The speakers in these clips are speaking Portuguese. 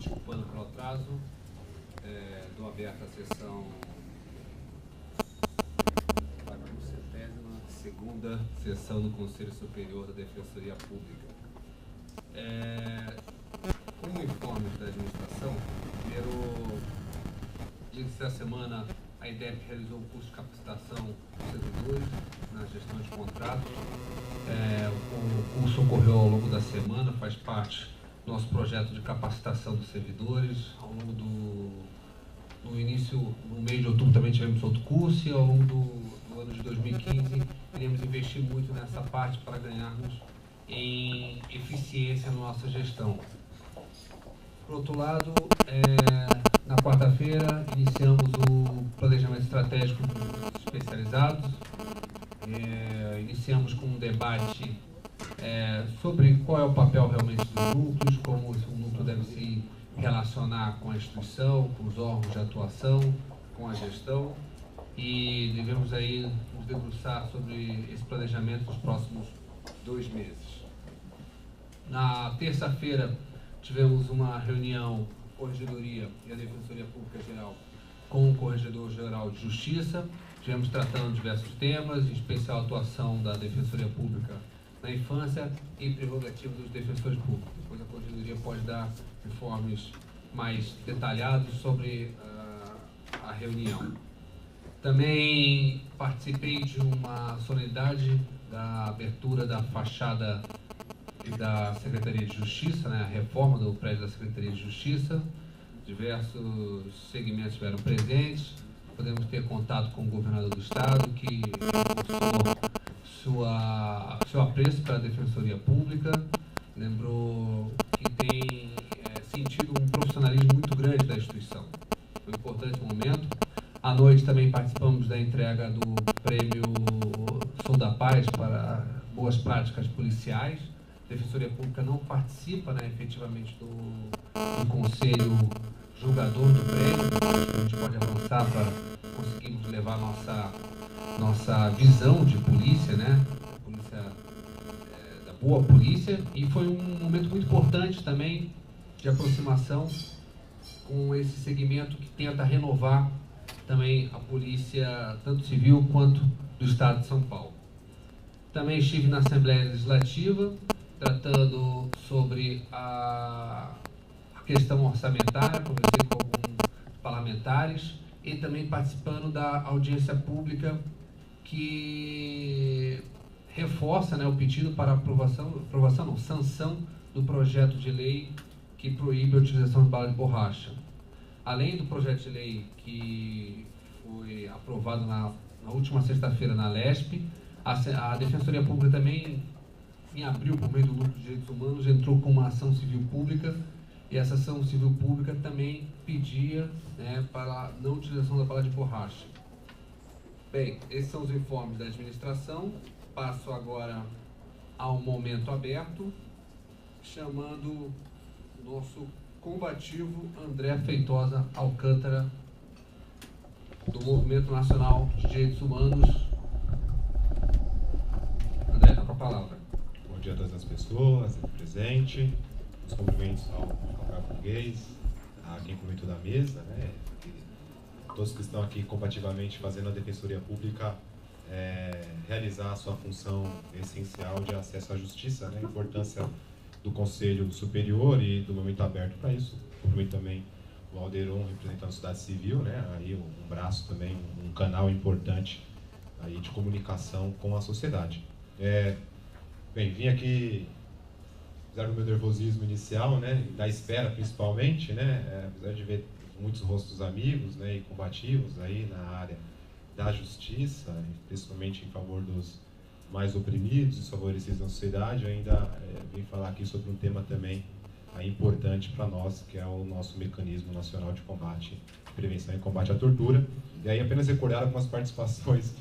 desculpando pelo atraso, dou aberta a sessão para a 72ª sessão do Conselho Superior da Defensoria Pública. Como informe da administração, primeiro, diante da semana, a IDEP realizou um curso de capacitação dos servidores na gestão de contratos. O curso ocorreu ao longo da semana, faz parte do nosso projeto de capacitação dos servidores. Ao longo no início, no mês de outubro também tivemos outro curso, e ao longo do ano de 2015 iremos investir muito nessa parte para ganharmos em eficiência na nossa gestão. Por outro lado, na quarta-feira iniciamos o planejamento estratégico dos especializados. Iniciamos com um debate sobre qual é o papel realmente dos núcleos, como o núcleo deve se relacionar com a instituição, com os órgãos de atuação, com a gestão, e devemos aí nos debruçar sobre esse planejamento nos próximos 2 meses. Na terça-feira tivemos uma reunião Corregedoria e a Defensoria Pública Geral com o Corregedor-Geral de Justiça. Estivemos tratando diversos temas, em especial a atuação da Defensoria Pública na infância e prerrogativa dos defensores públicos. Depois a Corregedoria pode dar informes mais detalhados sobre a reunião. Também participei de uma solenidade da abertura da fachada da Secretaria de Justiça, a reforma do prédio da Secretaria de Justiça. Diversos segmentos estiveram presentes. Podemos ter contato com o governador do estado, que mostrou seu apreço pela Defensoria Pública, lembrou que tem sentido um profissionalismo muito grande da instituição. Foi um importante momento. À noite também participamos da entrega do prêmio Sou da Paz para boas práticas policiais. A Defensoria Pública não participa efetivamente do conselho julgador do prêmio. A gente pode avançar para conseguirmos levar nossa visão de polícia, da boa polícia, e foi um momento muito importante também de aproximação com esse segmento que tenta renovar também a polícia, tanto civil quanto do estado de São Paulo. Também estive na Assembleia Legislativa, tratando sobre a questão orçamentária, conversei com alguns parlamentares e também participando da audiência pública que reforça o pedido para sanção do projeto de lei que proíbe a utilização de bala de borracha. Além do projeto de lei que foi aprovado na última sexta-feira na LESP, a Defensoria Pública também, em abril, por meio do Núcleo de Direitos Humanos, entrou com uma ação civil pública, e essa ação civil pública também pedia para a não utilização da bala de borracha. Bem, esses são os informes da administração. Passo agora ao momento aberto, chamando o nosso combativo André Feitosa Alcântara, do Movimento Nacional de Direitos Humanos. André, está com a palavra. Bom dia a todas as pessoas aqui presentes, os cumprimentos ao Café Burguês, a quem comentou da mesa, todos que estão aqui compativelmente fazendo a Defensoria Pública realizar a sua função essencial de acesso à justiça, a importância do Conselho Superior e do momento aberto para isso. Cumprimento também o Alderon, representando a sociedade civil, aí um braço também, um canal importante aí de comunicação com a sociedade. Bem, vim aqui, apesar do meu nervosismo inicial, da espera principalmente, apesar de ver muitos rostos amigos e combativos aí na área da justiça, principalmente em favor dos mais oprimidos e desfavorecidos da sociedade, eu ainda vim falar aqui sobre um tema também importante para nós, que é o nosso Mecanismo Nacional de Combate, Prevenção e Combate à Tortura. E aí apenas recordar algumas participações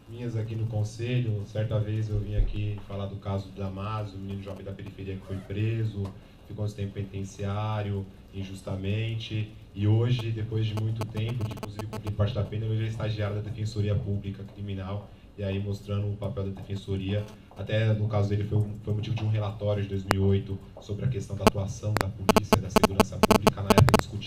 minhas aqui no Conselho. Certa vez eu vim aqui falar do caso do Damásio, o menino jovem da periferia que foi preso, ficou esse tempo penitenciário, injustamente, e hoje, depois de muito tempo, de inclusive cumprir parte da pena, ele é estagiário da Defensoria Pública Criminal, e aí mostrando o papel da Defensoria. Até no caso dele foi motivo de um relatório de 2008 sobre a questão da atuação da polícia, da segurança pública na época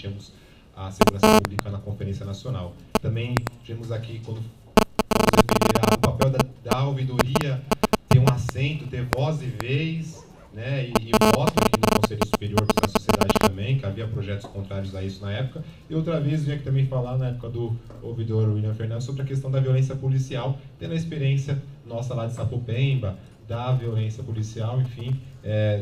debatíamos a segurança pública na Conferência Nacional. Também tivemos aqui, quando o papel da ouvidoria ter um assento, ter voz e vez, né, e voto aqui no Conselho Superior da Sociedade também, que havia projetos contrários a isso na época. E outra vez vinha aqui também falar, na época do ouvidor William Fernandes, sobre a questão da violência policial, tendo a experiência nossa lá de Sapopemba, da violência policial, enfim,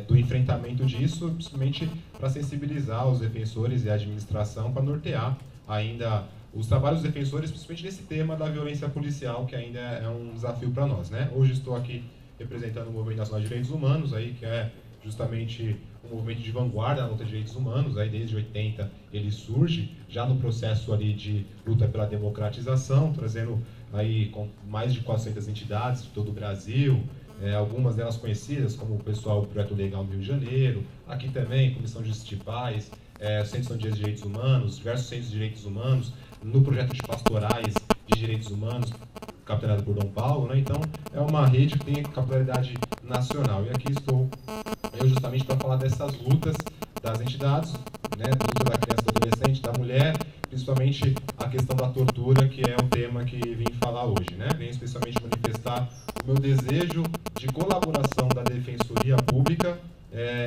do enfrentamento disso, principalmente para sensibilizar os defensores e a administração, para nortear ainda os trabalhos dos defensores, principalmente nesse tema da violência policial, que ainda é um desafio para nós, né? Hoje estou aqui representando o Movimento Nacional de Direitos Humanos, aí, que é justamente um movimento de vanguarda na luta de direitos humanos. Aí, desde 80 ele surge, já no processo ali de luta pela democratização, trazendo aí com mais de 400 entidades de todo o Brasil, algumas delas conhecidas, como o pessoal do Projeto Legal no Rio de Janeiro, aqui também, Comissão de Justiça e Paz, Centro de Direitos Humanos, diversos centros de direitos humanos, no projeto de pastorais de direitos humanos, capitaneado por Dom Paulo, né? Então, é uma rede que tem capilaridade nacional. E aqui estou eu justamente para falar dessas lutas das entidades, né? Da luta da criança e do adolescente, da mulher, principalmente a questão da tortura, que é um tema que vim falar hoje, né? Venho especialmente manifestar o meu desejo de colaboração da Defensoria Pública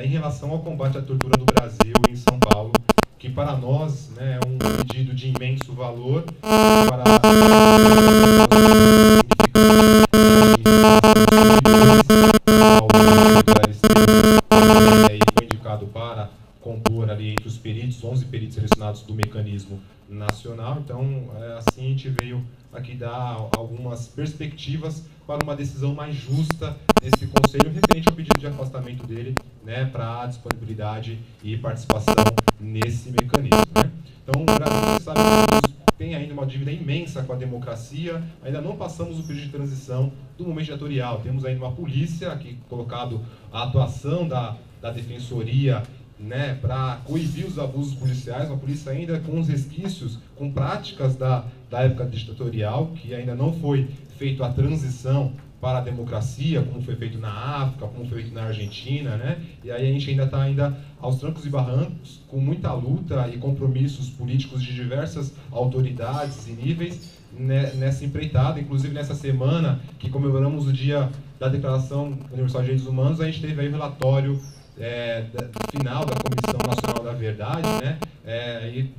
em relação ao combate à tortura no Brasil e em São Paulo, que para nós, né, é um pedido de imenso valor para e foi indicado para compor ali entre os peritos, 11 peritos selecionados do mecanismo nacional. Então, assim a gente veio aqui dar algumas perspectivas para uma decisão mais justa desse conselho referente ao pedido de afastamento dele, né, para a disponibilidade e participação nesse mecanismo, né? Então, o Brasil, você sabe que tem ainda uma dívida imensa com a democracia, ainda não passamos o período de transição do momento ditatorial. Temos ainda uma polícia, aqui colocado a atuação da defensoria, né, para coibir os abusos policiais, uma polícia ainda com os resquícios, com práticas da época ditatorial, que ainda não foi feita a transição para a democracia, como foi feito na África, como foi feito na Argentina, né? E aí a gente ainda está aos trancos e barrancos, com muita luta e compromissos políticos de diversas autoridades e níveis nessa empreitada. Inclusive nessa semana que comemoramos o dia da Declaração Universal de Direitos Humanos, a gente teve aí o relatório final da Comissão Nacional da Verdade, né? E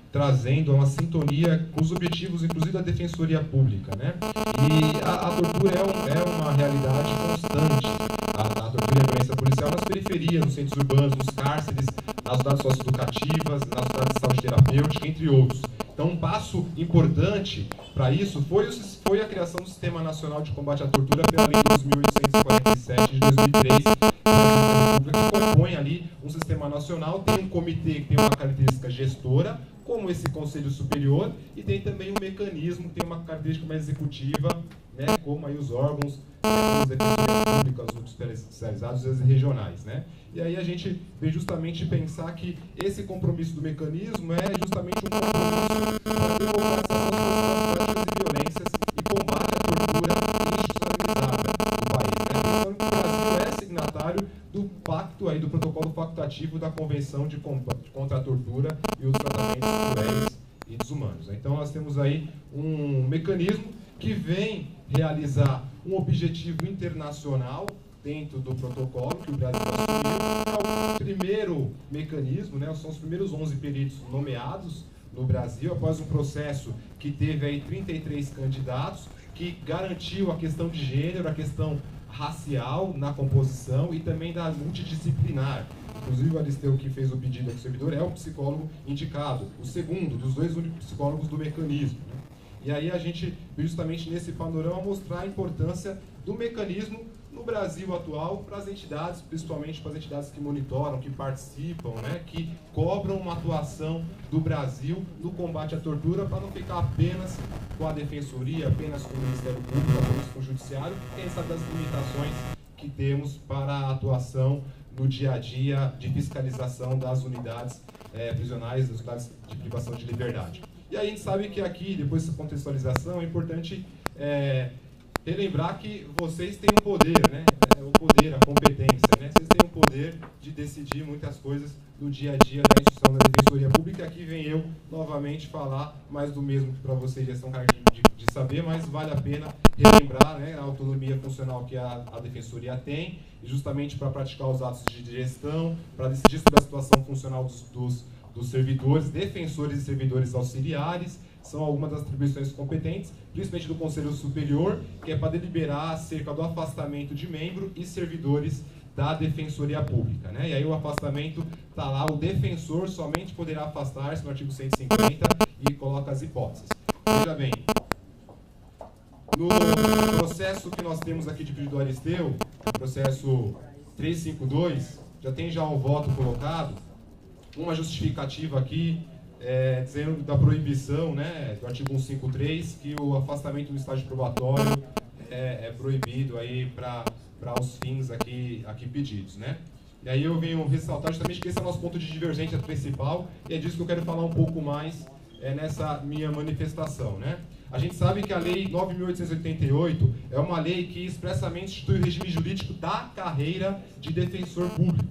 trazendo uma sintonia com os objetivos, inclusive, da Defensoria Pública, né? E a tortura é uma realidade constante. A tortura e a violência policial nas periferias, nos centros urbanos, nos cárceres, nas unidades socioeducativas, nas unidades de saúde terapêutica, entre outros. Então, um passo importante para isso foi a criação do Sistema Nacional de Combate à Tortura pela Lei 2.847 de 2003, que compõe ali um sistema nacional, tem um comitê que tem uma característica gestora, como esse Conselho Superior, e tem também um mecanismo, tem uma característica mais executiva, né, como aí os órgãos, as defensorias públicas, os grupos especializados e as regionais, né? E aí a gente vem justamente pensar que esse compromisso do mecanismo é justamente um compromisso para a democratização das práticas e violências e combate à tortura institucionalizada no país, né? Pensando que o Brasil é signatário do pacto aí, do protocolo facultativo da Convenção contra a Tortura e os Tratamentos Cruéis e Desumanos. Então nós temos aí um mecanismo que vem realizar um objetivo internacional dentro do protocolo que o Brasil assumiu. É o primeiro mecanismo, né? São os primeiros 11 peritos nomeados no Brasil, após um processo que teve aí 33 candidatos, que garantiu a questão de gênero, a questão racial na composição e também da multidisciplinar. Inclusive, o Aristeu, que fez o pedido ao servidor, é o psicólogo indicado, o segundo dos dois únicos psicólogos do mecanismo, né? E aí a gente, justamente nesse panorama, mostrar a importância do mecanismo no Brasil atual para as entidades, principalmente para as entidades que monitoram, que participam, né, que cobram uma atuação do Brasil no combate à tortura, para não ficar apenas com a Defensoria, apenas com o Ministério Público, apenas com o Judiciário, quem sabe das limitações que temos para a atuação no dia a dia de fiscalização das unidades prisionais, das unidades de privação de liberdade. E aí a gente sabe que aqui, depois dessa contextualização, é importante relembrar que vocês têm um poder, né? o poder, a competência, né? Vocês têm o poder de decidir muitas coisas do dia a dia da instituição da Defensoria Pública. Aqui vem eu, novamente, falar mais do mesmo que para vocês já estão carregando de saber, mas vale a pena relembrar, né, a autonomia funcional que a Defensoria tem, justamente para praticar os atos de gestão, para decidir sobre a situação funcional dos servidores, defensores e servidores auxiliares. São algumas das atribuições competentes, principalmente do Conselho Superior, que é para deliberar acerca do afastamento de membro e servidores da Defensoria Pública, né? E aí o afastamento está lá, o defensor somente poderá afastar-se no artigo 150 e coloca as hipóteses. Veja bem, no processo que nós temos aqui de pedido do Aristeu, processo 352, já tem um voto colocado, uma justificativa aqui, dizendo da proibição, né, do artigo 153, que o afastamento do estágio probatório é proibido aí para os fins aqui pedidos, né? E aí eu venho ressaltar justamente que esse é o nosso ponto de divergência principal, e é disso que eu quero falar um pouco mais nessa minha manifestação, né? A gente sabe que a Lei 9.888 é uma lei que expressamente institui o regime jurídico da carreira de defensor público.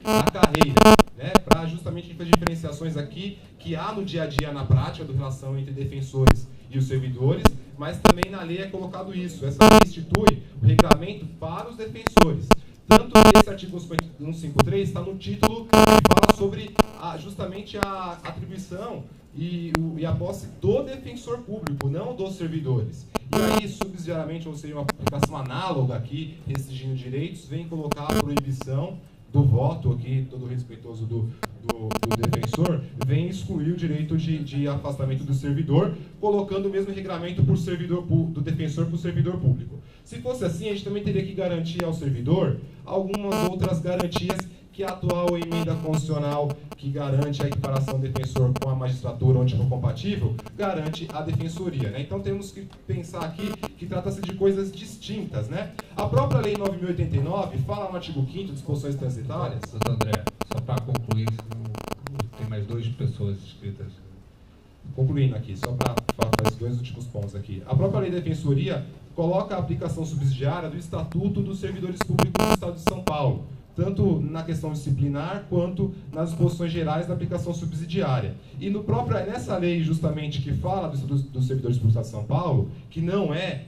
Da carreira, né? Para justamente fazer diferenciações aqui que há no dia a dia, na prática, da relação entre defensores e os servidores, mas também na lei é colocado isso. Essa lei institui o regramento para os defensores. Tanto que esse artigo 153 está no título que fala sobre justamente a atribuição e a posse do defensor público, não dos servidores. E aí, subsidiariamente, ou seja, uma aplicação análoga aqui, restringindo direitos, vem colocar a proibição do voto aqui, todo respeitoso do defensor, vem excluir o direito de afastamento do servidor, colocando o mesmo regramento do defensor para o servidor público. Se fosse assim, a gente também teria que garantir ao servidor algumas outras garantias que a atual emenda constitucional, que garante a equiparação do defensor com a magistratura onde for compatível, garante a defensoria, né? Então temos que pensar aqui que trata-se de coisas distintas, né? A própria Lei 9.089 fala no artigo 5º, disposições transitórias. Doutor André, só para concluir, tem mais 2 pessoas inscritas. Concluindo aqui, só para falar esses 2 últimos pontos aqui. A própria Lei da Defensoria coloca a aplicação subsidiária do Estatuto dos Servidores Públicos do Estado de São Paulo, tanto na questão disciplinar quanto nas disposições gerais da aplicação subsidiária. E nessa lei, justamente, que fala dos servidores públicos do Estado de São Paulo, que não é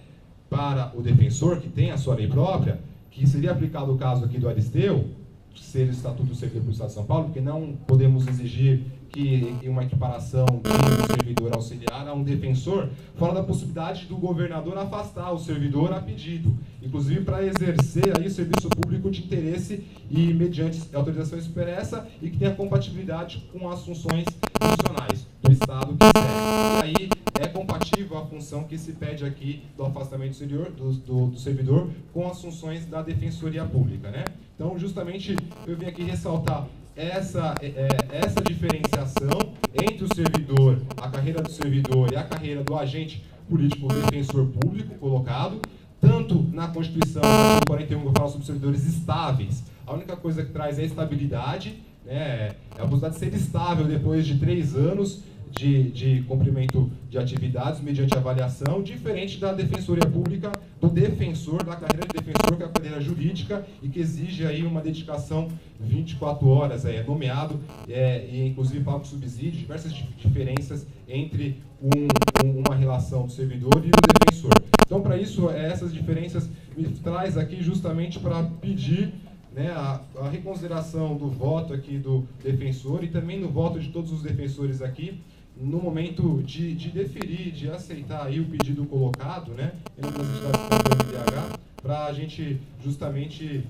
para o defensor, que tem a sua lei própria, que seria aplicado o caso aqui do Aristeu, ser o Estatuto do Servidor Público do Estado de São Paulo, porque não podemos exigir que uma equiparação de um servidor auxiliar a um defensor, fala da possibilidade do governador afastar o servidor a pedido, inclusive para exercer aí o serviço público de interesse e mediante autorização expressa e que tenha compatibilidade com as funções funcionais do Estado que serve. E aí é compatível a função que se pede aqui do afastamento do servidor com as funções da Defensoria Pública, né? Então, justamente, eu vim aqui ressaltar essa diferenciação entre o servidor, a carreira do servidor e a carreira do agente político defensor público colocado, tanto na Constituição, no artigo 41, que fala sobre servidores estáveis. A única coisa que traz é a estabilidade, né? É a possibilidade de ser estável depois de 3 anos de cumprimento de atividades mediante avaliação, diferente da Defensoria Pública, do defensor, da carreira de defensor, que é a carreira jurídica e que exige aí uma dedicação 24 horas, é nomeado e inclusive paga subsídio, diversas diferenças entre uma relação do servidor e do defensor. Então, para isso, essas diferenças me traz aqui justamente para pedir, né, a reconsideração do voto aqui do defensor e também no voto de todos os defensores aqui, no momento de deferir, de aceitar aí o pedido colocado, né, em nome das entidades do MDH, para a gente justamente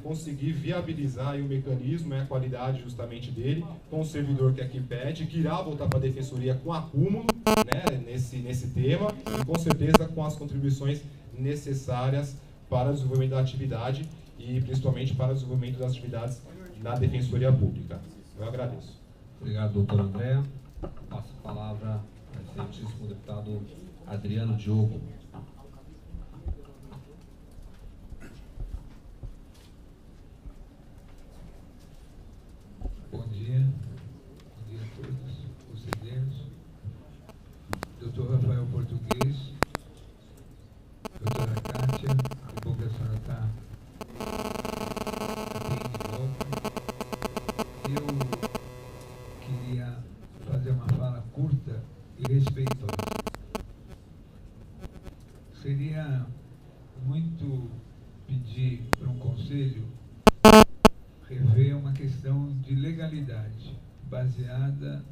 conseguir viabilizar aí o mecanismo, a qualidade justamente dele, com o servidor que aqui pede, que irá voltar para a Defensoria com acúmulo, né, nesse tema, e com certeza com as contribuições necessárias para o desenvolvimento da atividade e principalmente para o desenvolvimento das atividades da Defensoria Pública. Eu agradeço. Obrigado, doutor André. Passo a palavra ao excelentíssimo deputado Adriano Diogo. Bom dia a todos os conselheiros, doutor Rafael Português, doutora Kátia, que bom que a senhora está excelente, baseada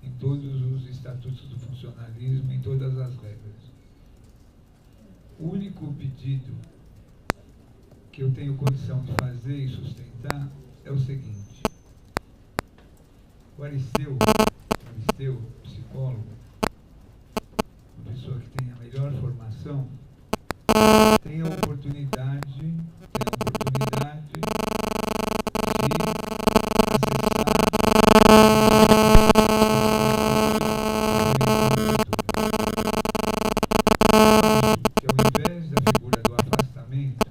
em todos os estatutos do funcionalismo, em todas as regras. O único pedido que eu tenho condição de fazer e sustentar é o seguinte: o Aristeu, psicólogo, uma pessoa que tem a melhor formação, tem a oportunidade de acessar que ao invés da figura do afastamento,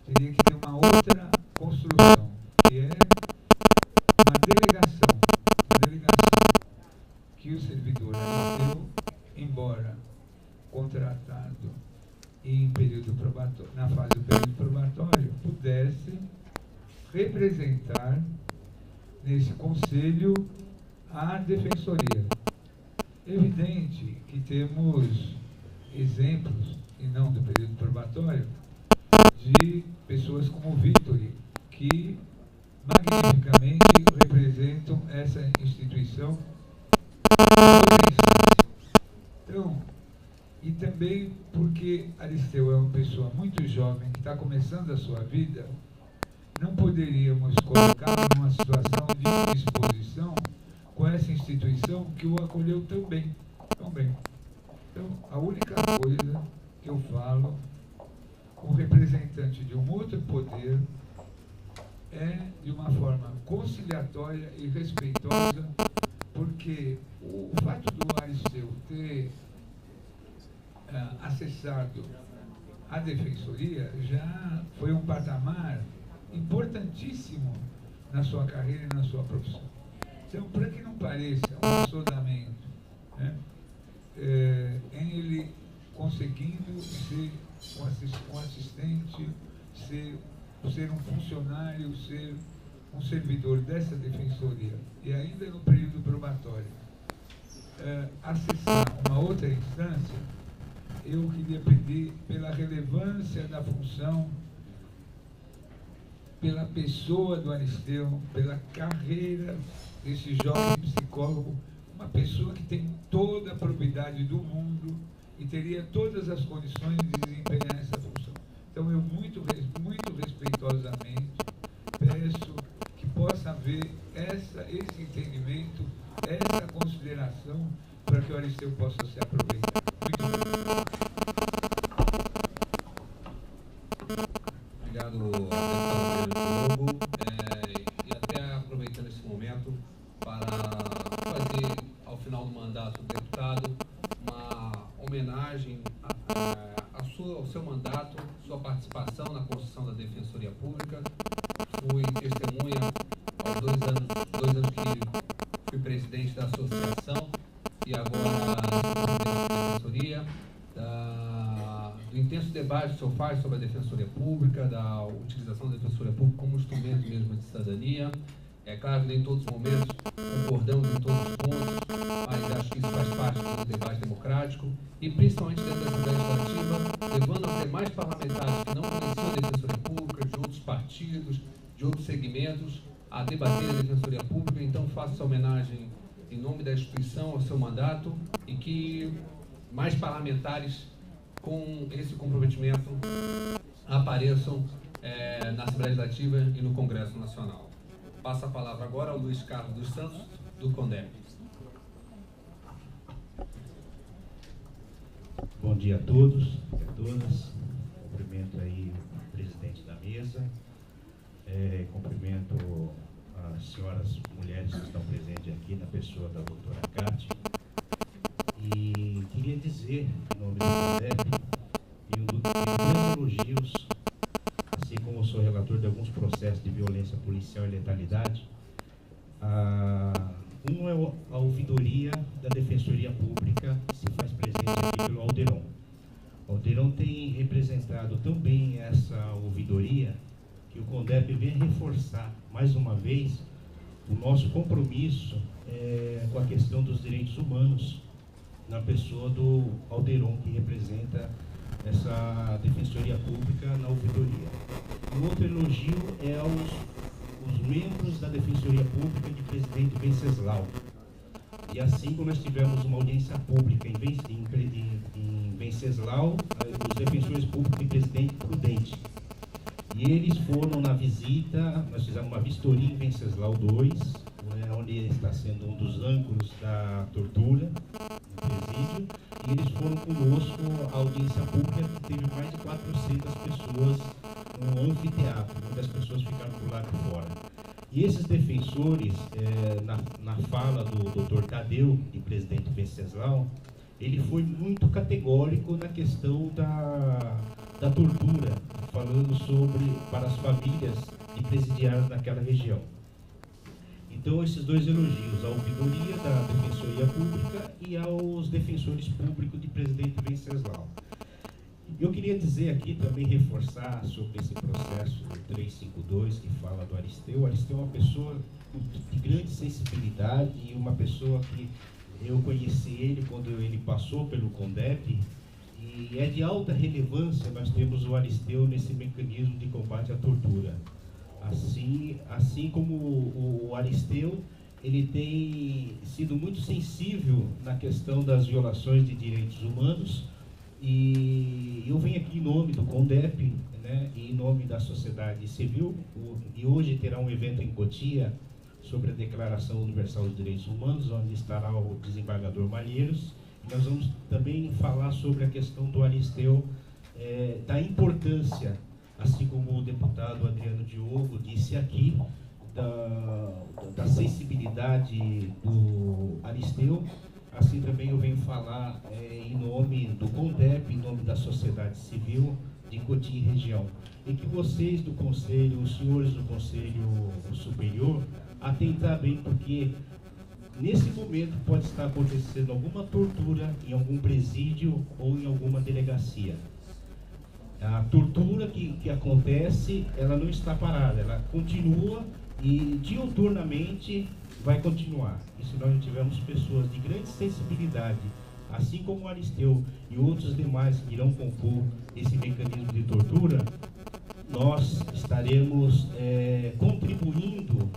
teria que ter uma outra construção, que é uma delegação que o servidor Aristeu, embora contratado em período probatório, na fase do período probatório, pudesse representar nesse conselho a defensoria. Evidente que temos exemplos, e não do período probatório, de pessoas como o Victory, que magnificamente representam essa instituição. Então, e também porque Aristeu é uma pessoa muito jovem, que está começando a sua vida, não poderíamos colocá-lo numa situação de exposição com essa instituição que o acolheu tão bem. Então, a única coisa que eu falo com representante de um outro poder é de uma forma conciliatória e respeitosa, porque o fato do Aristeu ter acessado a defensoria já foi um patamar importantíssimo na sua carreira e na sua profissão. Então, para que não pareça um assodamento, né, em ele conseguindo ser um assistente, ser um funcionário, ser um servidor dessa defensoria, e ainda no período probatório, acessar uma outra instância, eu queria pedir, pela relevância da função, pela pessoa do Aristeu, pela carreira desse jovem psicólogo, uma pessoa que tem toda a probidade do mundo e teria todas as condições de desempenhar essa função. Então, eu muito respeitosamente peço que possa haver esse entendimento, essa consideração, para que o Aristeu possa se aproveitar. Muito obrigado. Obrigado, deputado Pedro e até aproveitando esse momento para fazer, ao final do mandato do deputado, uma homenagem ao seu mandato, sua participação na construção da Defensoria Pública. Fui testemunha aos 2 anos que fui presidente da associação e agora da Defensoria, do intenso debate que o senhor faz sobre a Defensoria Pública, da utilização da Defensoria Pública como instrumento mesmo de cidadania. É claro que nem em todos os momentos concordamos em todos os pontos, mas acho que isso faz parte do debate democrático e principalmente dentro da Assembleia Legislativa, levando aos demais parlamentares que não conheciam a Defensoria Pública, de outros partidos, de outros segmentos, a debater a Defensoria Pública. Então, faço essa homenagem em nome da instituição ao seu mandato e que mais parlamentares com esse comprometimento apareçam na Assembleia Legislativa e no Congresso Nacional. Passo a palavra agora ao Luiz Carlos dos Santos, do CONDEP. Bom dia a todos e a todas. Cumprimento aí o presidente da mesa. Cumprimento as senhoras mulheres que estão presentes aqui, na pessoa da doutora Cátia. E queria dizer, em nome do CONDEP, e um dos grandes elogios, assim como eu sou relator de alguns processos de violência policial e letalidade, um é a ouvidoria da Defensoria Pública, que se faz presente aqui pelo Alderon. O Alderon tem representado tão bem essa ouvidoria que o CONDEP vem reforçar, mais uma vez, o nosso compromisso com a questão dos direitos humanos, na pessoa do Alderon, que representa essa Defensoria Pública na ouvidoria. O outro elogio é aos os membros da Defensoria Pública de Presidente Venceslau. E assim como nós tivemos uma audiência pública em Venceslau, os defensores públicos de Presidente Prudente. E eles foram na visita, nós fizemos uma vistoria em Venceslau 2, onde ele está sendo um dos âncoros da tortura no presídio, e eles foram conosco à audiência pública, que teve mais de 400 pessoas no anfiteatro, onde as pessoas ficaram por lá de fora. E esses defensores, na fala do Dr. Tadeu, de Presidente Venceslau, ele foi muito categórico na questão da tortura, falando para as famílias de presidiários naquela região. Então, esses dois elogios, à ouvidoria da Defensoria Pública e aos defensores públicos de Presidente Venceslau. Eu queria dizer aqui, também reforçar sobre esse processo 352 que fala do Aristeu. O Aristeu é uma pessoa de grande sensibilidade e uma pessoa que eu conheci ele quando ele passou pelo CONDEP, e é de alta relevância nós temos o Aristeu nesse mecanismo de combate à tortura. Assim como o Aristeu, ele tem sido muito sensível na questão das violações de direitos humanos, e eu venho aqui em nome do CONDEP, né, e em nome da sociedade civil, e hoje terá um evento em Cotia sobre a Declaração Universal dos Direitos Humanos, onde estará o desembargador Malheiros. E nós vamos também falar sobre a questão do Aristeu, da importância, assim como o deputado Adriano Diogo disse aqui, da sensibilidade do Aristeu. Assim também eu venho falar em nome do CONDEP, em nome da sociedade civil de Cotia e região. E que vocês do Conselho, os senhores do Conselho Superior, atentar bem, porque nesse momento pode estar acontecendo alguma tortura em algum presídio ou em alguma delegacia. A tortura que acontece, ela não está parada, ela continua e diuturnamente vai continuar. E se nós não tivermos pessoas de grande sensibilidade, assim como o Aristeu e outros demais que irão compor esse mecanismo de tortura, nós estaremos contribuindo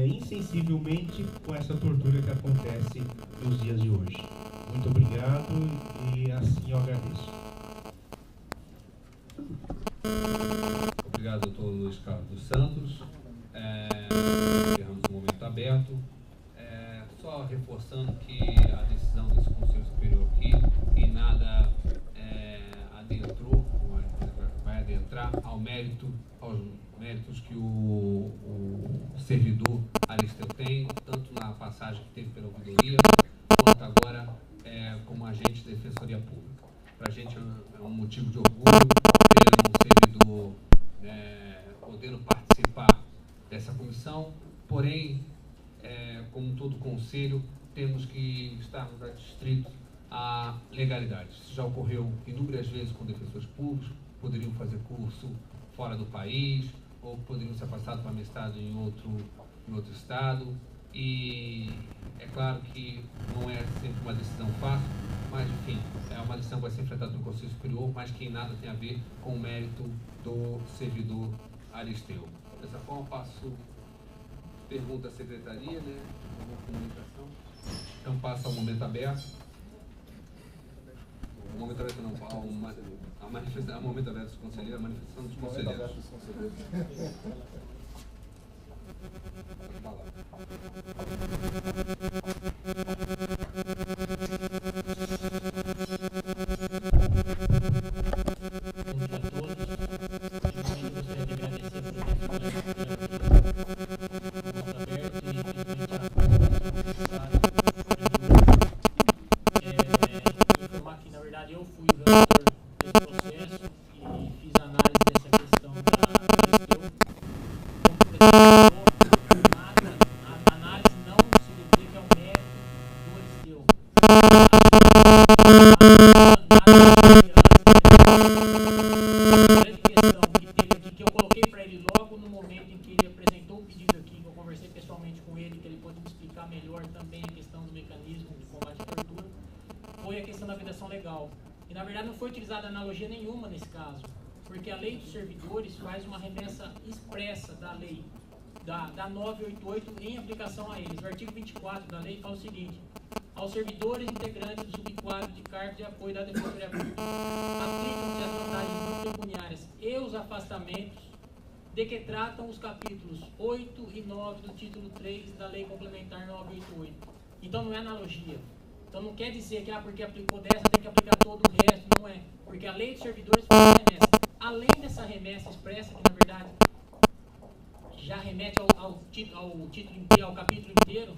insensivelmente com essa tortura que acontece nos dias de hoje. Muito obrigado e assim eu agradeço. Obrigado, doutor Luiz Carlos dos Santos. Encerramos o momento aberto. Só reforçando que a decisão desse Conselho Superior aqui em nada vai adentrar aos méritos que o servidor Aristeu tem, tanto na passagem que teve pela ouvidoria, quanto agora como agente da Defensoria Pública. Para a gente é um motivo de orgulho ter um servidor podendo participar dessa comissão, porém, como todo conselho, temos que estarmos adstritos à legalidade. Isso já ocorreu inúmeras vezes com defensores públicos, poderiam fazer curso fora do país, ou poderiam ser passados para mestrado em outro estado, e é claro que não é sempre uma decisão fácil, mas enfim, é uma decisão que vai ser enfrentada no Conselho Superior, mas que em nada tem a ver com o mérito do servidor Aristeu. Dessa forma, passo pergunta à secretaria, né? Comunicação. Então passa ao momento aberto. O momento aberto não, a momento aberto dos conselheiros, a manifestação dos conselheiros. Pode falar. Porque a lei dos servidores faz uma remessa expressa da lei. da 988 em aplicação a eles. O artigo 24 da lei fala o seguinte: aos servidores integrantes do subquadro de cargos de apoio da Defensoria Pública aplicam-se as vantagens pecuniárias e os afastamentos de que tratam os capítulos 8 e 9 do título 3 da Lei Complementar 988. Então não é analogia. Então não quer dizer que porque aplicou dessa tem que aplicar todo o resto, não é. Porque a lei dos servidores faz remessa. Além dessa remessa expressa, que na verdade já remete ao título inteiro, ao capítulo inteiro,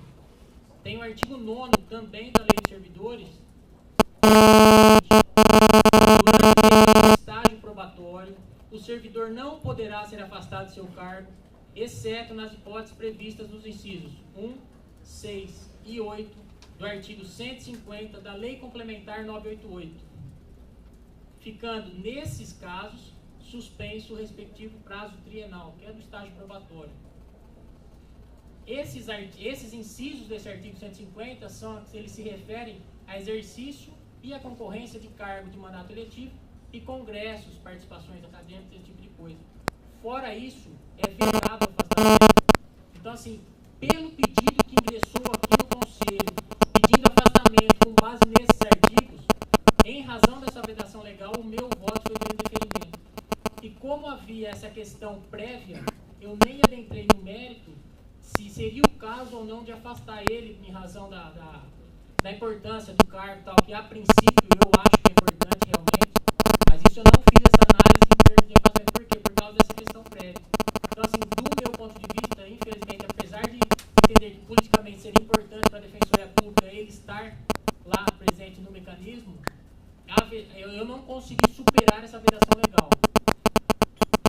tem o artigo 9º também da lei dos servidores, durante o estágio probatório, o servidor não poderá ser afastado de seu cargo, exceto nas hipóteses previstas nos incisos 1, 6 e 8 do artigo 150 da Lei Complementar 988, ficando, nesses casos, suspenso o respectivo prazo trienal, que é do estágio probatório. Esses incisos desse artigo 150 eles se referem a exercício e a concorrência de cargo de mandato eletivo e congressos, participações acadêmicas, esse tipo de coisa. Fora isso, é vedado o afastamento. Então, assim, pelo pedido que ingressou aqui no Conselho, pedindo afastamento com base nesses artigos, em razão dessa vedação legal, o meu voto foi pelo deferimento. E como havia essa questão prévia, eu nem adentrei no mérito se seria o caso ou não de afastar ele em razão da importância do cargo, tal, que a princípio eu acho que é importante realmente, mas isso eu não fiz essa análise em termos de afastamento. Por quê? Por causa dessa questão prévia. Então, assim, do meu ponto de vista, infelizmente, apesar de entender que politicamente seria importante para a Defensoria Pública ele estar lá presente no mecanismo, eu não consegui superar essa vedação legal.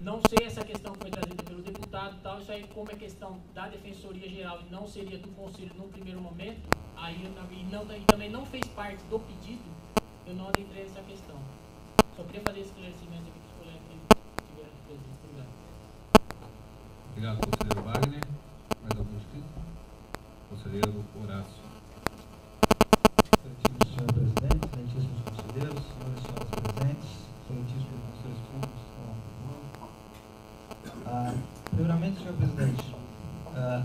Não sei essa questão que foi trazida pelo deputado e tal, isso aí como é questão da Defensoria Geral e não seria do Conselho num primeiro momento, aí e também não fez parte do pedido, eu não adentrei nessa questão. Só queria fazer esse esclarecimento aqui para os colegas que tiveram presente. Obrigado, conselheiro Wagner. Mais algum inscrito? Conselheiro Horácio. Excelentíssimo senhor presidente, excelentíssimos conselheiros, senhores e senhoras presentes, excelentíssimos conselheiros públicos que estão ocupando. Primeiramente, senhor presidente,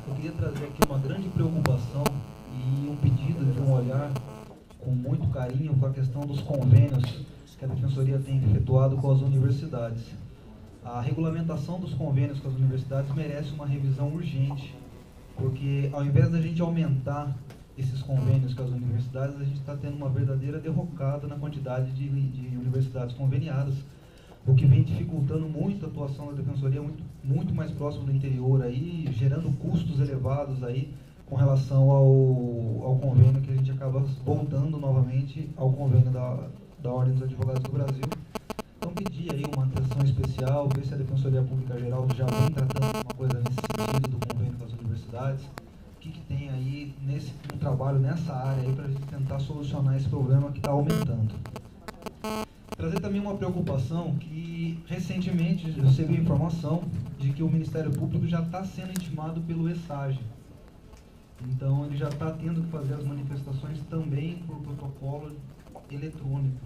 eu queria trazer aqui uma grande preocupação e um pedido de um olhar com muito carinho com a questão dos convênios que a Defensoria tem efetuado com as universidades. A regulamentação dos convênios com as universidades merece uma revisão urgente, porque ao invés da gente aumentar esses convênios com as universidades, a gente está tendo uma verdadeira derrocada na quantidade de universidades conveniadas, o que vem dificultando muito a atuação da Defensoria, muito mais próximo do interior, aí, gerando custos elevados aí, com relação ao convênio, que a gente acaba voltando novamente ao convênio da Ordem dos Advogados do Brasil. Então, pedir aí uma atenção especial, ver se a Defensoria Pública Geral já vem tratando uma coisa nesse sentido do convênio com as universidades, o que tem aí um trabalho nessa área aí para a gente tentar solucionar esse problema que está aumentando. Trazer também uma preocupação que, recentemente, eu recebi a informação de que o Ministério Público já está sendo intimado pelo ESAGE. Então, ele já está tendo que fazer as manifestações também por protocolo eletrônico.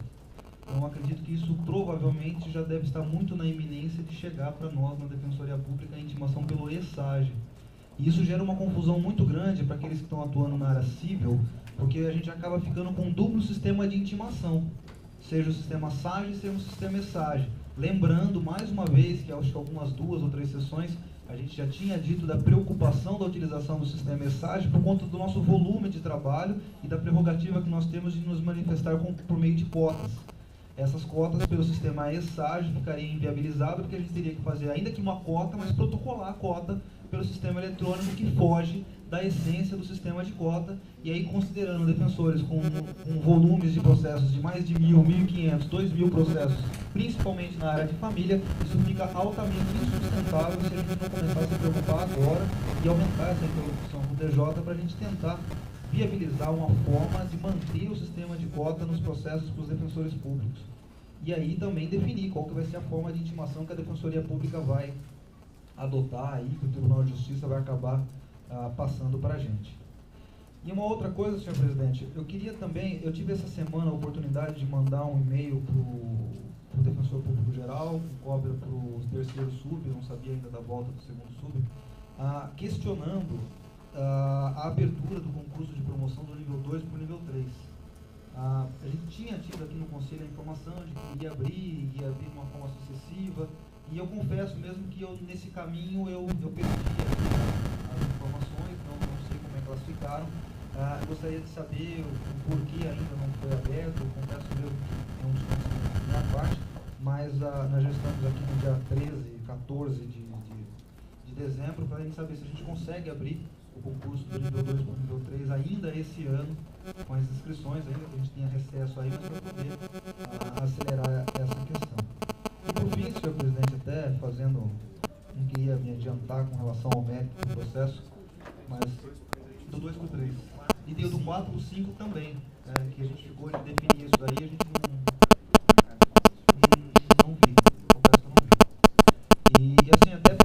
Então, acredito que isso provavelmente já deve estar muito na iminência de chegar para nós, na Defensoria Pública, a intimação pelo ESAGE. E isso gera uma confusão muito grande para aqueles que estão atuando na área civil, porque a gente acaba ficando com um duplo sistema de intimação, seja o sistema SAGE, seja o sistema ESAGE. Lembrando, mais uma vez, que acho que algumas 2 ou 3 sessões, a gente já tinha dito da preocupação da utilização do sistema ESAGE por conta do nosso volume de trabalho e da prerrogativa que nós temos de nos manifestar por meio de cotas. Essas cotas pelo sistema ESAGE ficariam inviabilizadas, porque a gente teria que fazer ainda que uma cota, mas protocolar a cota pelo sistema eletrônico, que foge da essência do sistema de cota, e aí considerando defensores com volumes de processos de mais de 1.000, 1.500, 2.000 processos, principalmente na área de família, isso fica altamente insustentável se a gente não começar a se preocupar agora e aumentar essa interlocução com o DJ para a gente tentar viabilizar uma forma de manter o sistema de cota nos processos para os defensores públicos. E aí também definir qual que vai ser a forma de intimação que a Defensoria Pública vai adotar aí, que o Tribunal de Justiça vai acabar passando para a gente. E uma outra coisa, senhor presidente, eu queria também, eu tive essa semana a oportunidade de mandar um e-mail para o Defensor Público Geral, com cópia para o terceiro sub, eu não sabia ainda da volta do segundo sub, questionando a abertura do concurso de promoção do nível 2 para o nível 3. A gente tinha tido aqui no Conselho a informação de que ia abrir de uma forma sucessiva, e eu confesso mesmo que nesse caminho eu perdi as informações, não sei como é que elas ficaram. Eu gostaria de saber o porquê ainda não foi aberto. Eu confesso mesmo que é um desconhecimento da minha parte, mas nós já estamos aqui no dia 13 e 14 de dezembro, para a gente saber se a gente consegue abrir o concurso do nível 2 para o nível 3 ainda esse ano, com as inscrições ainda, que a gente tenha recesso aí, mas para poder acelerar essa questão. E por fim, senhor presidente, até fazendo, não queria me adiantar com relação ao mérito do processo, mas do 2 para o 3. E deu do 4 para o 5 também, que a gente ficou de definir isso daí, a gente não vi, confesso que eu não vi. E assim, até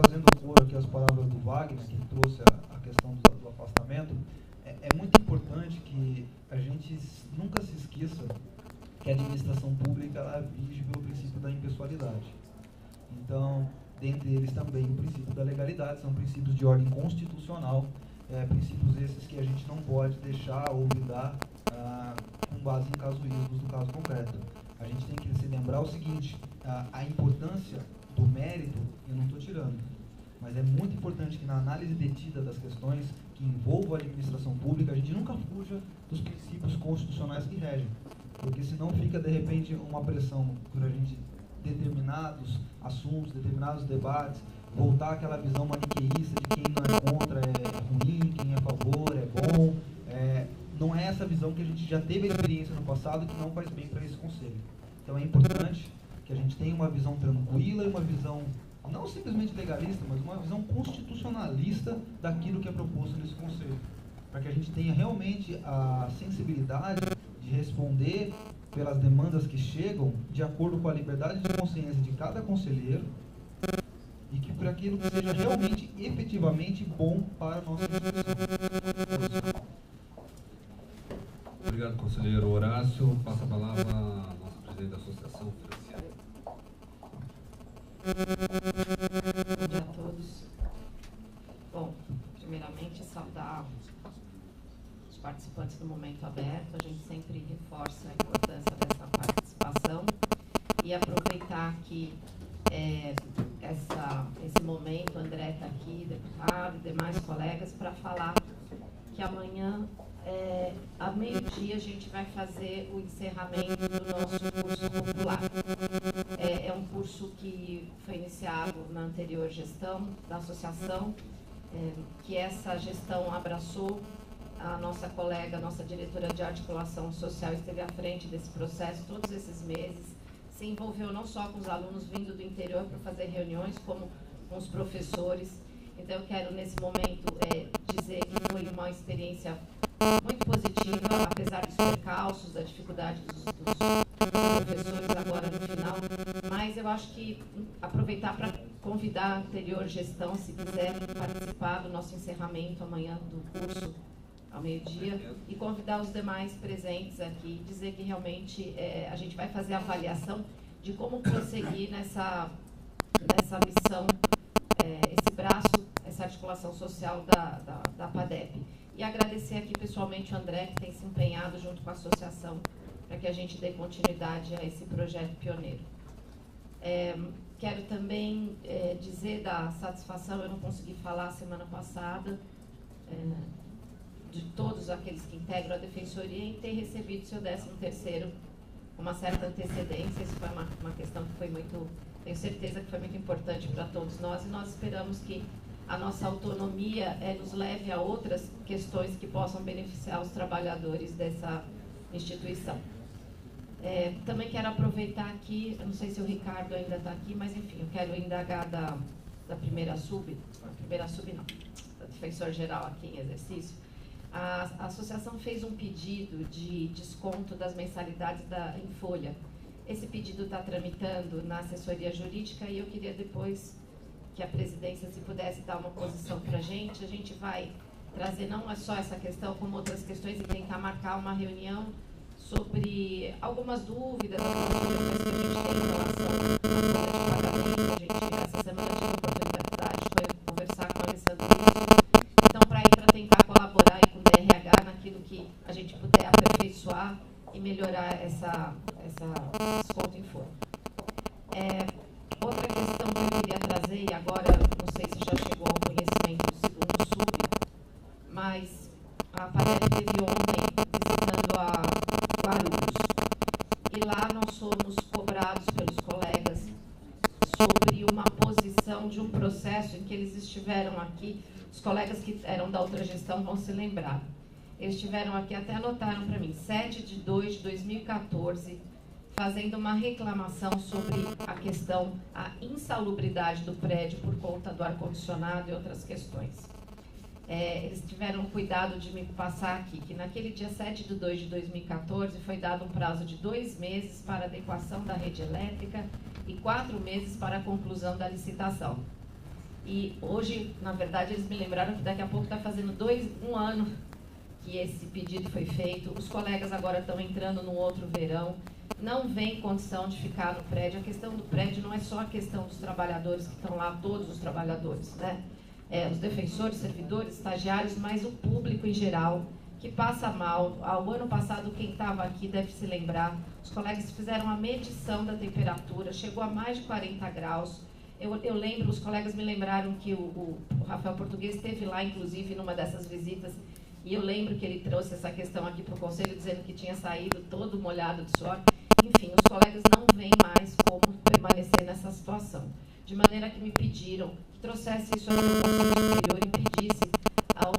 fazendo cor aqui as palavras do Wagner, que trouxe a questão do afastamento, é muito importante que a gente nunca se esqueça que a administração pública ela vige pelo princípio da impessoalidade. Então, dentre eles também o princípio da legalidade, são princípios de ordem constitucional, princípios esses que a gente não pode deixar ou lidar com base em casuísmos do caso concreto. A gente tem que se lembrar o seguinte, a importância do mérito eu não estou tirando, mas é muito importante que na análise detida das questões que envolvam a administração pública, a gente nunca fuja dos princípios constitucionais que regem, porque senão fica de repente uma pressão por a gente determinados assuntos, determinados debates, voltar àquela visão maniqueísta de quem não é contra é ruim, quem é a favor é bom. Não é essa visão que a gente já teve a experiência no passado e que não faz bem para esse conselho. Então é importante que a gente tenha uma visão tranquila e uma visão não simplesmente legalista, mas uma visão constitucionalista daquilo que é proposto nesse conselho, para que a gente tenha realmente a sensibilidade de responder pelas demandas que chegam de acordo com a liberdade de consciência de cada conselheiro e que por aquilo que seja realmente, efetivamente bom para a nossa instituição. Obrigado, conselheiro Horácio. Passa a palavra à nossa presidente da Associação, Franciane. Bom dia a todos. Bom, primeiramente saudar os participantes do Momento Aberto. A gente sempre reforça a importância dessa participação e aproveitar que esse momento, o André está aqui, deputado e demais colegas, para falar que amanhã, a meio-dia, a gente vai fazer o encerramento do nosso curso popular. É um curso que foi iniciado na anterior gestão da associação, que essa gestão abraçou. A nossa colega, nossa diretora de articulação social, esteve à frente desse processo todos esses meses, se envolveu não só com os alunos vindo do interior para fazer reuniões, como com os professores. Então, eu quero, nesse momento, dizer que foi uma experiência muito positiva, apesar dos percalços, da dificuldade dos professores agora no final. Mas eu acho que aproveitar para convidar a anterior gestão, se quiser participar do nosso encerramento amanhã do curso, ao meio-dia, e convidar os demais presentes aqui, dizer que realmente a gente vai fazer a avaliação de como prosseguir nessa missão, esse braço, essa articulação social da PADEP. E agradecer aqui pessoalmente o André, que tem se empenhado junto com a associação para que a gente dê continuidade a esse projeto pioneiro. Quero também dizer da satisfação, eu não consegui falar semana passada, de todos aqueles que integram a Defensoria em ter recebido seu 13º com uma certa antecedência. Isso foi uma questão que foi muito, tenho certeza que foi muito importante para todos nós, e nós esperamos que a nossa autonomia nos leve a outras questões que possam beneficiar os trabalhadores dessa instituição. Também quero aproveitar aqui, eu não sei se o Ricardo ainda está aqui, mas enfim, eu quero indagar da primeira sub não, da Defensor Geral aqui em exercício. A associação fez um pedido de desconto das mensalidades em folha. Esse pedido está tramitando na assessoria jurídica e eu queria depois que a presidência, se pudesse dar uma posição para a gente vai trazer não é só essa questão, como outras questões, e tentar marcar uma reunião sobre algumas dúvidas, algumas sugestões que a gente tem em relação à folha de pagamento. A gente, essa semana, tive a oportunidade de conversar com a mas a PADEP esteve ontem visitando a Guarulhos. E lá nós somos cobrados pelos colegas sobre uma posição de um processo em que eles estiveram aqui. Os colegas que eram da outra gestão vão se lembrar. Eles estiveram aqui, até anotaram para mim, 7/2/2014, fazendo uma reclamação sobre a questão, a insalubridade do prédio por conta do ar-condicionado e outras questões. Eles tiveram cuidado de me passar aqui, que naquele dia 7/2/2014 foi dado um prazo de 2 meses para adequação da rede elétrica e 4 meses para a conclusão da licitação. E hoje, na verdade, eles me lembraram que daqui a pouco está fazendo um ano que esse pedido foi feito. Os colegas agora estão entrando no outro verão. Não vem condição de ficar no prédio. A questão do prédio não é só a questão dos trabalhadores que estão lá, todos os trabalhadores, né? Os defensores, servidores, estagiários, mas o público em geral, que passa mal. Ao ano passado, quem estava aqui deve se lembrar, os colegas fizeram a medição da temperatura, chegou a mais de 40 graus. Eu lembro, os colegas me lembraram que o Rafael Português esteve lá, inclusive, numa dessas visitas, e eu lembro que ele trouxe essa questão aqui para o Conselho, dizendo que tinha saído todo molhado de suor. Enfim, os colegas não veem mais como permanecer nessa situação. De maneira que me pediram que trouxesse isso ao Conselho Superior e pedisse ao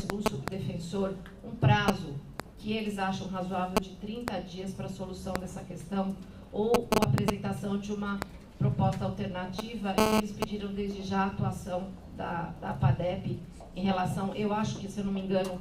segundo subdefensor um prazo que eles acham razoável de 30 dias para a solução dessa questão, ou a apresentação de uma proposta alternativa. E eles pediram desde já a atuação da PADEP em relação, eu acho que, se eu não me engano,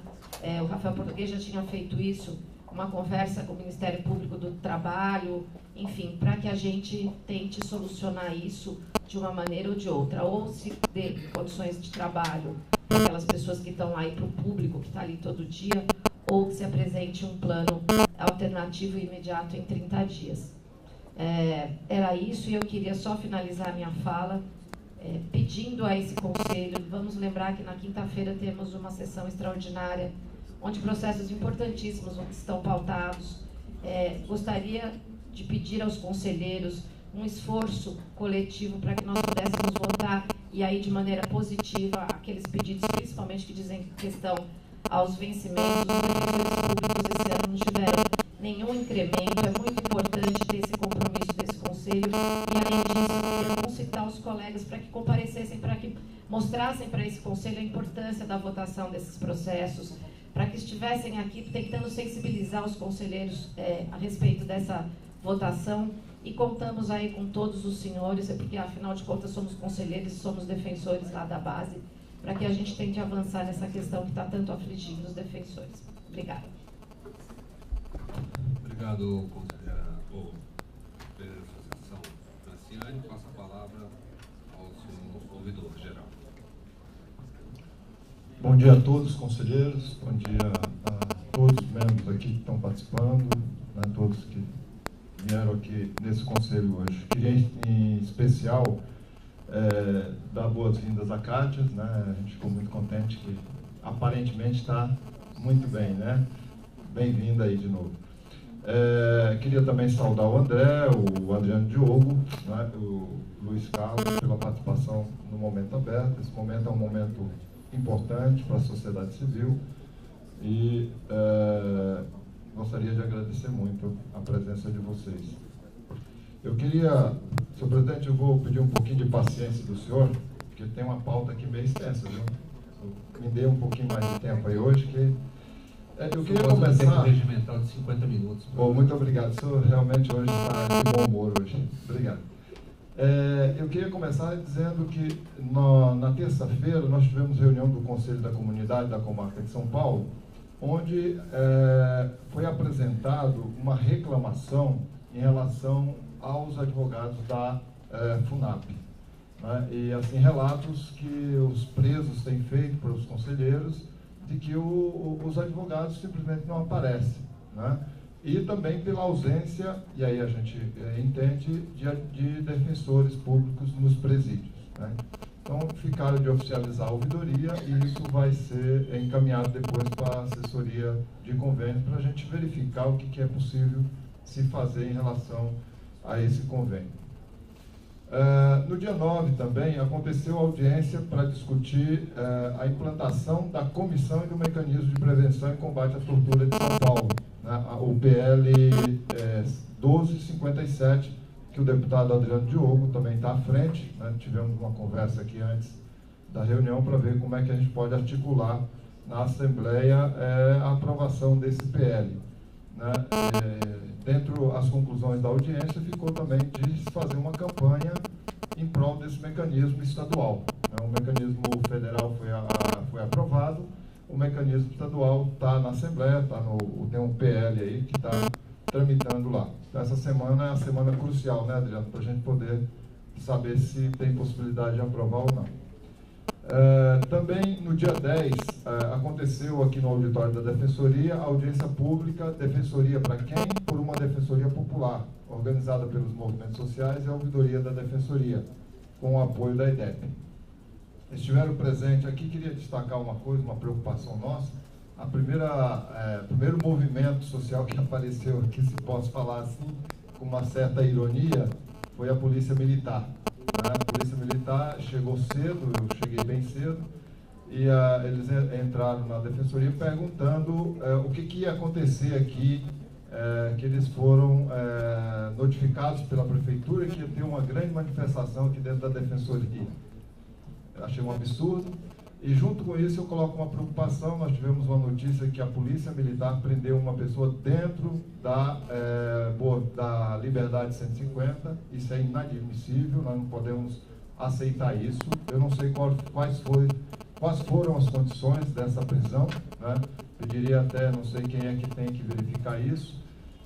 o Rafael Português já tinha feito isso, uma conversa com o Ministério Público do Trabalho, enfim, para que a gente tente solucionar isso de uma maneira ou de outra, ou se dê condições de trabalho para aquelas pessoas que estão lá e para o público que está ali todo dia, ou que se apresente um plano alternativo e imediato em 30 dias. Era isso, e eu queria só finalizar minha fala pedindo a esse conselho. Vamos lembrar que na quinta-feira temos uma sessão extraordinária, onde processos importantíssimos estão pautados. Gostaria de pedir aos conselheiros um esforço coletivo para que nós pudéssemos votar, e aí de maneira positiva, aqueles pedidos, principalmente que dizem questão aos vencimentos. Os defensores públicos esse ano não tiveram nenhum incremento. É muito importante ter esse compromisso desse conselho, e além disso, eu queria concitar os colegas para que comparecessem, para que mostrassem para esse conselho a importância da votação desses processos, para que estivessem aqui tentando sensibilizar os conselheiros a respeito dessa votação. E contamos aí com todos os senhores, porque afinal de contas somos conselheiros, somos defensores lá da base, para que a gente tente avançar nessa questão que está tanto afligindo os defensores. Obrigada. Obrigado, conselheira, ou presidente da Associação Franciane. Passo a palavra ao senhor ouvidor geral. Bom dia a todos, conselheiros. Bom dia a todos os membros aqui que estão participando, né, todos que vieram aqui nesse conselho hoje. Queria, em especial, dar boas-vindas à Kátia, né? A gente ficou muito contente que aparentemente está muito bem, né? Bem-vinda aí de novo. Queria também saudar o André, o Adriano Diogo, né? O Luiz Carlos, pela participação no Momento Aberto. Esse momento é um momento importante para a sociedade civil e gostaria de agradecer muito a presença de vocês. Eu queria, senhor presidente, eu vou pedir um pouquinho de paciência do senhor, porque tem uma pauta aqui meio extensa, viu? Me dê um pouquinho mais de tempo aí hoje, que eu queria começar... Um tempo regimental de 50 minutos. Bom, muito obrigado. O senhor realmente hoje está de bom humor hoje. Obrigado. Eu queria começar dizendo que na terça-feira nós tivemos reunião do Conselho da Comunidade da Comarca de São Paulo, onde foi apresentado uma reclamação em relação aos advogados da FUNAP, né? E assim, relatos que os presos têm feito para os conselheiros de que os advogados simplesmente não aparecem, né? E também pela ausência, e aí a gente entende, de defensores públicos nos presídios, né? Então, ficaram de oficializar a ouvidoria e isso vai ser encaminhado depois para a assessoria de convênio para a gente verificar o que é possível se fazer em relação a esse convênio. No dia 9 também aconteceu a audiência para discutir a implantação da Comissão e do Mecanismo de Prevenção e Combate à Tortura de São Paulo, né, o PL 1257, que o deputado Adriano Diogo também está à frente, né. Tivemos uma conversa aqui antes da reunião para ver como é que a gente pode articular na Assembleia a aprovação desse PL. Né. Dentro das conclusões da audiência ficou também de se fazer uma campanha em prol desse mecanismo estadual. O mecanismo federal foi aprovado, o mecanismo estadual está na Assembleia, tem um PL aí que está tramitando lá. Então, essa semana é a semana crucial, né, Adriano, para a gente poder saber se tem possibilidade de aprovar ou não. Também no dia 10 aconteceu aqui no auditório da Defensoria a audiência pública Defensoria para quem? Por uma Defensoria Popular, organizada pelos movimentos sociais e a ouvidoria da Defensoria, com o apoio da IDEP. Estiveram presentes aqui, queria destacar uma coisa, uma preocupação nossa. Primeiro movimento social que apareceu aqui, se posso falar assim, com uma certa ironia, foi a Polícia Militar. A Polícia Militar chegou cedo, eu cheguei bem cedo, e eles entraram na Defensoria perguntando o que ia acontecer aqui, que eles foram notificados pela Prefeitura que ia ter uma grande manifestação aqui dentro da Defensoria. Eu achei um absurdo, e junto com isso eu coloco uma preocupação. Nós tivemos uma notícia que a Polícia Militar prendeu uma pessoa dentro da Liberdade 150, isso é inadmissível, nós não podemos aceitar isso. Eu não sei quais foram as condições dessa prisão, né? Pediria até, não sei quem é que tem que verificar isso.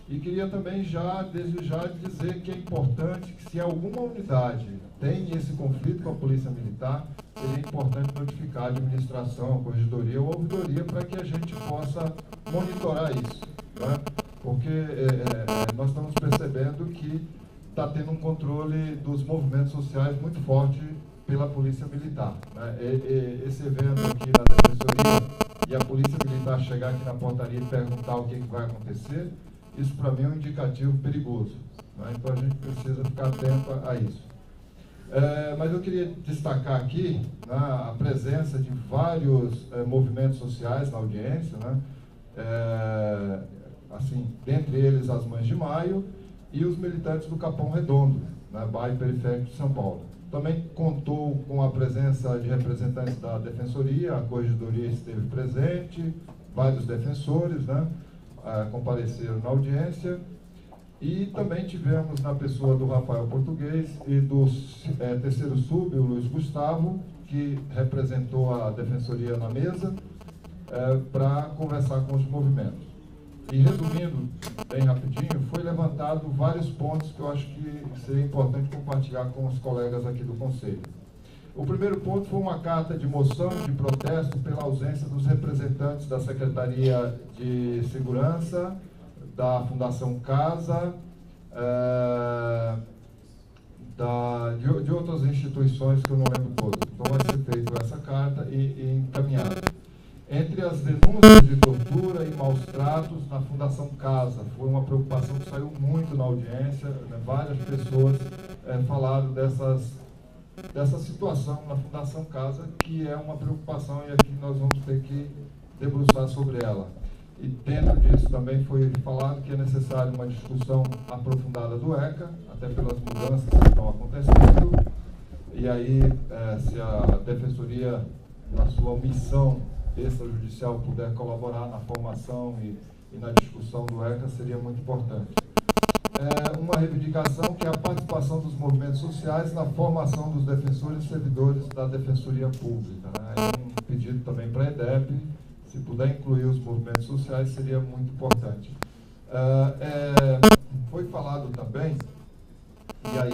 E queria também desde já dizer que é importante que, se alguma unidade tem esse conflito com a Polícia Militar, seria importante notificar a administração, a corregedoria ou a ouvidoria para que a gente possa monitorar isso, né? Porque nós estamos percebendo que está tendo um controle dos movimentos sociais muito forte pela Polícia Militar, né? Esse evento aqui na Defensoria e a Polícia Militar chegar aqui na portaria e perguntar o que vai acontecer, isso para mim é um indicativo perigoso, né? Então a gente precisa ficar atento a isso. Mas eu queria destacar aqui, né, a presença de vários movimentos sociais na audiência, né? Assim, dentre eles as Mães de Maio e os militantes do Capão Redondo, né, bairro periférico de São Paulo. Também contou com a presença de representantes da Defensoria, a Corregedoria esteve presente, vários defensores, né, compareceram na audiência. E também tivemos na pessoa do Rafael Português e do terceiro sub, o Luiz Gustavo, que representou a Defensoria na mesa, para conversar com os movimentos. E resumindo bem rapidinho, foi levantado vários pontos que eu acho que seria importante compartilhar com os colegas aqui do Conselho. O primeiro ponto foi uma carta de moção de protesto pela ausência dos representantes da Secretaria de Segurança, da Fundação Casa, de outras instituições que eu não lembro todas. Então vai ser feita essa carta e encaminhada. Entre as denúncias de tortura e maus tratos na Fundação Casa, foi uma preocupação que saiu muito na audiência, né? Várias pessoas falaram dessa situação na Fundação Casa, que é uma preocupação e aqui nós vamos ter que debruçar sobre ela. E dentro disso também foi falado que é necessário uma discussão aprofundada do ECA, até pelas mudanças que estão acontecendo. E aí, se a Defensoria, na sua missão extrajudicial, puder colaborar na formação e na discussão do ECA, seria muito importante. Uma reivindicação que é a participação dos movimentos sociais na formação dos defensores e servidores da Defensoria Pública, né? Um pedido também para a EDEP, se puder incluir os movimentos sociais, seria muito importante. Foi falado também, e aí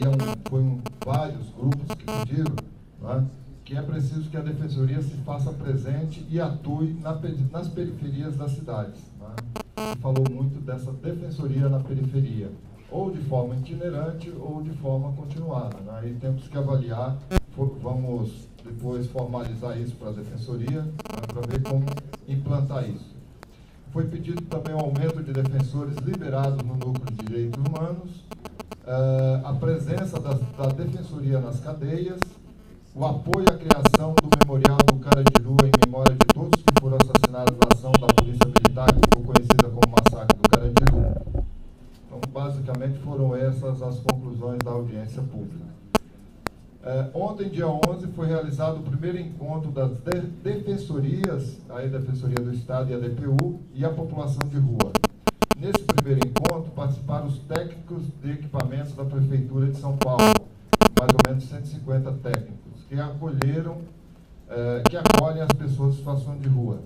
vários grupos que pediram, né, que é preciso que a Defensoria se faça presente e atue nas periferias das cidades, né? Se falou muito dessa Defensoria na periferia, ou de forma itinerante ou de forma continuada, né? Aí temos que avaliar, vamos depois formalizar isso para a Defensoria, né, para ver como implantar isso. Foi pedido também o aumento de defensores liberados no Núcleo de Direitos Humanos, a presença da Defensoria nas cadeias, o apoio à criação do Memorial do Carandiru em memória de todos que foram assassinados na ação da Polícia Militar, que ficou conhecida como Massacre do Carandiru. Então, basicamente, foram essas as conclusões da audiência pública. Ontem, dia 11, foi realizado o primeiro encontro das defensorias, a Defensoria do Estado e a DPU, e a população de rua. Nesse primeiro encontro, participaram os técnicos de equipamentos da Prefeitura de São Paulo, mais ou menos 150 técnicos, que acolhem as pessoas em situação de rua.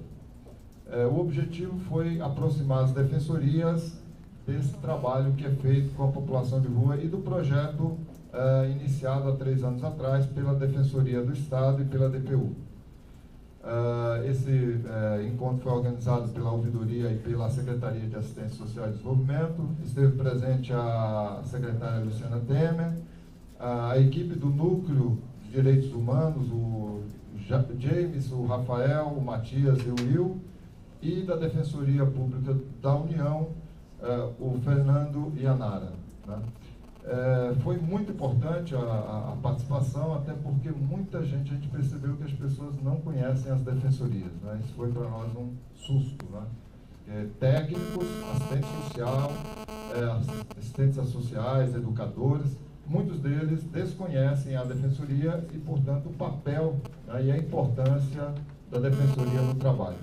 O objetivo foi aproximar as defensorias desse trabalho que é feito com a população de rua e do projeto iniciado há 3 anos atrás pela Defensoria do Estado e pela DPU. Esse encontro foi organizado pela Ouvidoria e pela Secretaria de Assistência Social e Desenvolvimento. Esteve presente a secretária Luciana Temer, a equipe do Núcleo de Direitos Humanos, o James, o Rafael, o Matias e o Will, e da Defensoria Pública da União, o Fernando e a Nara, né? Foi muito importante a participação, até porque muita gente, a gente percebeu que as pessoas não conhecem as defensorias, né? Isso foi para nós um susto, né? Técnicos, assistente social, assistentes sociais, educadores, muitos deles desconhecem a defensoria e, portanto, o papel, né, e a importância da defensoria no trabalho.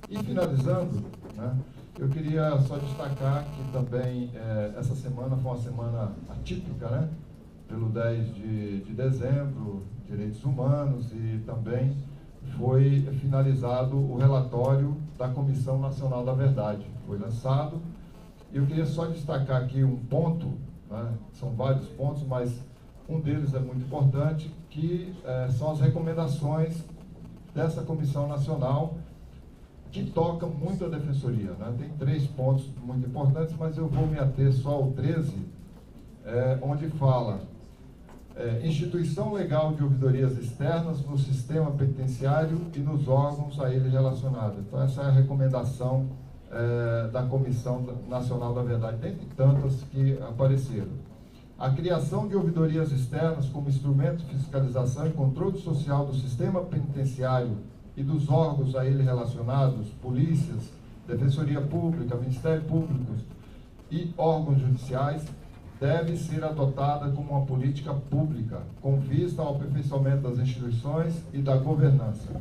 E finalizando, né, eu queria só destacar que também essa semana foi uma semana atípica, né? Pelo 10 de dezembro, Direitos Humanos, e também foi finalizado o relatório da Comissão Nacional da Verdade. Foi lançado, e eu queria só destacar aqui um ponto, né? São vários pontos, mas um deles é muito importante, que são as recomendações dessa Comissão Nacional, que toca muito a Defensoria, né? Tem 3 pontos muito importantes, mas eu vou me ater só ao 13, onde fala instituição legal de ouvidorias externas no sistema penitenciário e nos órgãos a ele relacionados. Então, essa é a recomendação da Comissão Nacional da Verdade, dentre tantas que apareceram. A criação de ouvidorias externas como instrumento de fiscalização e controle social do sistema penitenciário e dos órgãos a ele relacionados, polícias, Defensoria Pública, Ministério Público e órgãos judiciais, deve ser adotada como uma política pública, com vista ao aperfeiçoamento das instituições e da governança.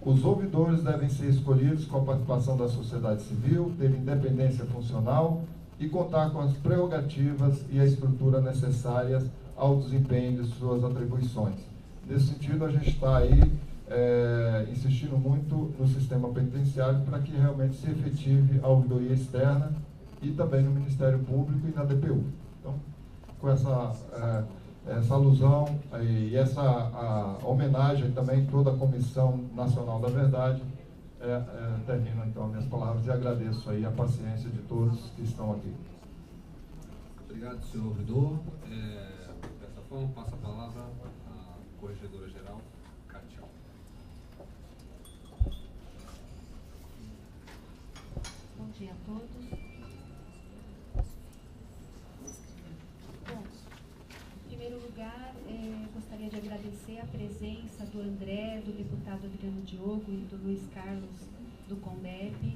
Os ouvidores devem ser escolhidos com a participação da sociedade civil, ter independência funcional e contar com as prerrogativas e a estrutura necessárias ao desempenho de suas atribuições. Nesse sentido, a gente está aí insistindo muito no sistema penitenciário para que realmente se efetive a ouvidoria externa e também no Ministério Público e na DPU. Então, com essa alusão e essa homenagem também toda a Comissão Nacional da Verdade, termino então minhas palavras e agradeço aí a paciência de todos que estão aqui. Obrigado, senhor ouvidor. Dessa forma, passo a palavra à Corregedora Geral, Cátia. Bom dia a todos. Bom, em primeiro lugar, gostaria de agradecer a presença do André, do deputado Adriano Diogo e do Luiz Carlos do CONDEP.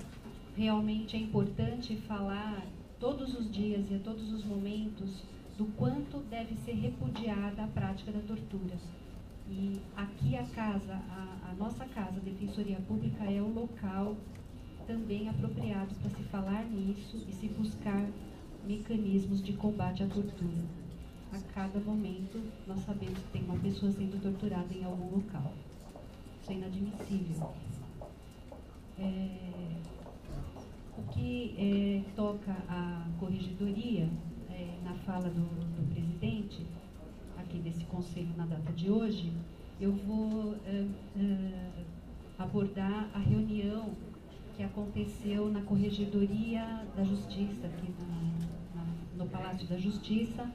Realmente é importante falar todos os dias e a todos os momentos do quanto deve ser repudiada a prática da tortura. E aqui a nossa casa, a Defensoria Pública, é o local também apropriado para se falar nisso e se buscar mecanismos de combate à tortura. A cada momento, nós sabemos que tem uma pessoa sendo torturada em algum local. Isso é inadmissível. O que toca à corregedoria, na fala do presidente, aqui desse conselho na data de hoje, eu vou abordar a reunião que aconteceu na Corregedoria da Justiça, aqui no Palácio da Justiça.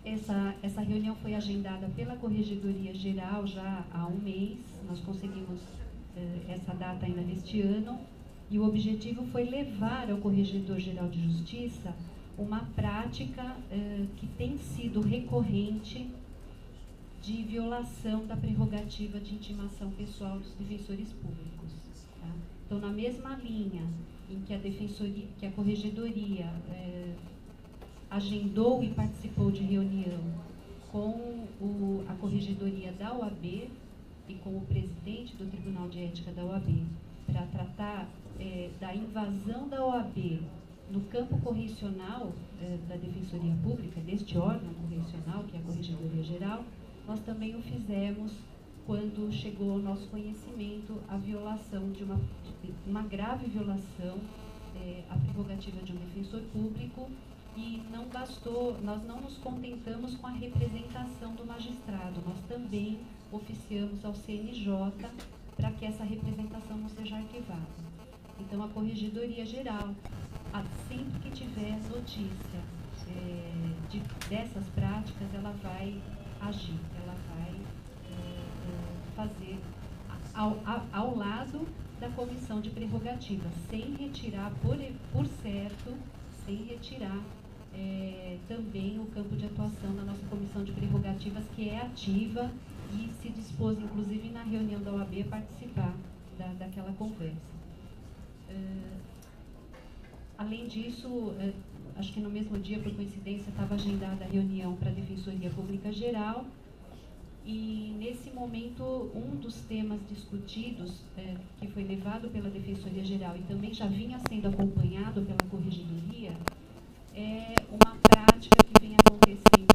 Essa reunião foi agendada pela Corregedoria Geral já há um mês. Nós conseguimos essa data ainda neste ano, e o objetivo foi levar ao Corregedor Geral de Justiça uma prática que tem sido recorrente de violação da prerrogativa de intimação pessoal dos defensores públicos. Tá? Então, na mesma linha em que a Corregedoria agendou e participou de reunião com a Corregedoria da OAB e com o presidente do Tribunal de Ética da OAB para tratar da invasão da OAB no campo correcional da Defensoria Pública, deste órgão correcional, que é a Corregedoria Geral, nós também o fizemos quando chegou ao nosso conhecimento a violação de uma grave violação à prerrogativa de um defensor público, e não bastou, nós não nos contentamos com a representação do magistrado, nós também oficiamos ao CNJ para que essa representação não seja arquivada. Então, a Corregedoria Geral, sempre que tiver notícia dessas práticas, ela vai agir, ela vai fazer ao lado da Comissão de Prerrogativas, sem retirar, por certo, sem retirar também o campo de atuação da nossa Comissão de Prerrogativas, que é ativa e se dispôs, inclusive, na reunião da OAB a participar daquela conversa. Além disso, acho que no mesmo dia, por coincidência, estava agendada a reunião para a Defensoria Pública Geral, e nesse momento um dos temas discutidos, que foi levado pela Defensoria Geral e também já vinha sendo acompanhado pela Corregedoria, é uma prática que vem acontecendo